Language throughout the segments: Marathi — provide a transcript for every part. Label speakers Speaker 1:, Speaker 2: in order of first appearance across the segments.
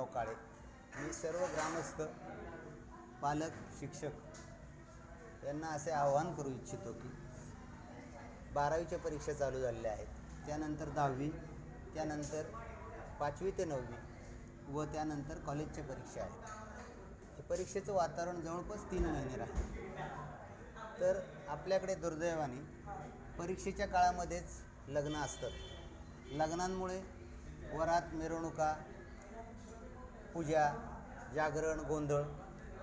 Speaker 1: काळे. मी सर्व ग्रामस्थ, पालक, शिक्षक यांना असे आवाहन करू इच्छितो की 12वीच्या परीक्षा चालू झालेल्या आहेत, त्यानंतर 10वी, त्यानंतर 5वी ते 9वी व त्यानंतर कॉलेजच्या परीक्षा आहेत. हे परीक्षेचं वातावरण जवळपास 3 महिने राहते. तर आपल्याकडे दुर्दैवाने परीक्षेच्या काळामध्येच लग्न असतात. लग्नांमुळे वरात, मिरवणुका, पूजा, जागरण, गोंधळ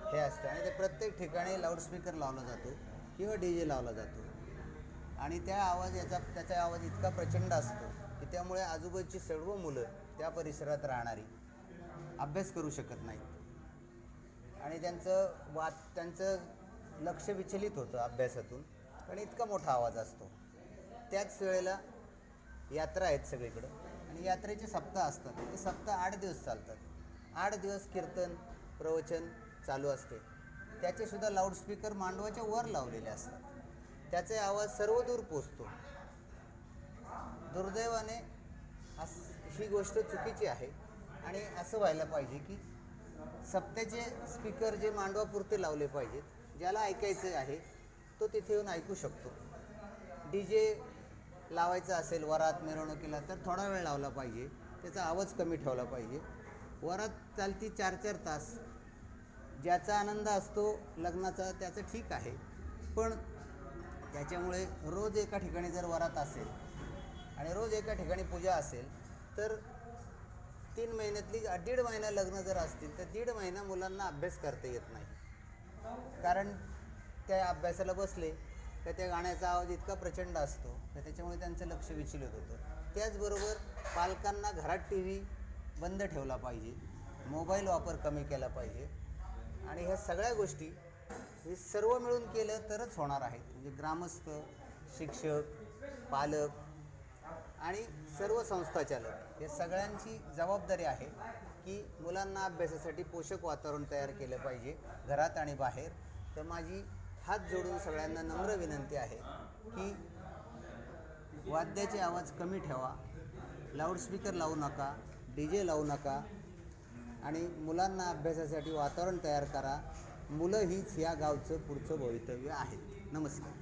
Speaker 1: हे असते आणि ते प्रत्येक ठिकाणी लाऊडस्पीकर लावला जातो किंवा DJ लावला जातो आणि त्याचा आवाज इतका प्रचंड असतो की त्यामुळे आजूबाजूची सर्व मुलं त्या परिसरात राहणारी अभ्यास करू शकत नाहीत आणि त्यांचं लक्ष विचलित होतं अभ्यासातून, कारण इतका मोठा आवाज असतो. त्याच वेळेला यात्रा आहेत सगळीकडं आणि यात्रेचे सप्ताह असतात. ते सप्ताह 8 दिवस चालतात. 8 दिवस कीर्तन, प्रवचन चालू असते. त्याचेसुद्धा लाऊडस्पीकर मांडवाच्या वर लावलेले असतात. त्याचे आवाज सर्वदूर पोचतो. दुर्दैवाने ही गोष्ट चुकीची आहे आणि असं व्हायला पाहिजे की सप्त्याचे स्पीकर जे मांडवापुरते लावले पाहिजेत. ज्याला ऐकायचं आहे तो तिथे येऊन ऐकू शकतो. DJ लावायचा असेल वरात, मिरवणुकीला तर थोडा वेळ लावला पाहिजे, त्याचा आवाज कमी ठेवला पाहिजे. वरात चालती 4-4 तास. ज्याचा आनंद असतो लग्नाचा त्याचं ठीक आहे, पण त्याच्यामुळे रोज एका ठिकाणी जर वरात असेल आणि रोज एका ठिकाणी पूजा असेल तर 3 महिन्यातली 1.5 महिना लग्न जर असतील तर 1.5 महिना मुलांना अभ्यास करता येत नाही. कारण त्या अभ्यासाला बसले तर त्या गाण्याचा आवाज इतका प्रचंड असतो तर त्याच्यामुळे त्यांचं लक्ष विचलित होतं. त्याचबरोबर पालकांना घरात TV बंद ठेवला पाहिजे, मोबाईल वापर कमी केला पाहिजे आणि ह्या सगळ्या गोष्टी हे सर्व मिळून केलं तरच होणार आहेत. म्हणजे ग्रामस्थ, शिक्षक, पालक आणि सर्व संस्थाचालक हे सगळ्यांची जबाबदारी आहे की मुलांना अभ्यासासाठी पोषक वातावरण तयार केलं पाहिजे घरात आणि बाहेर. तर माझी हात जोडून सगळ्यांना नम्र विनंती आहे की वाद्याचे आवाज कमी ठेवा, लाऊडस्पीकर लावू नका, DJ लावू नका आणि मुलांना अभ्यासासाठी वातावरण तयार करा. मुलं हीच या गावचं पुढचं भवितव्य आहेत. नमस्कार.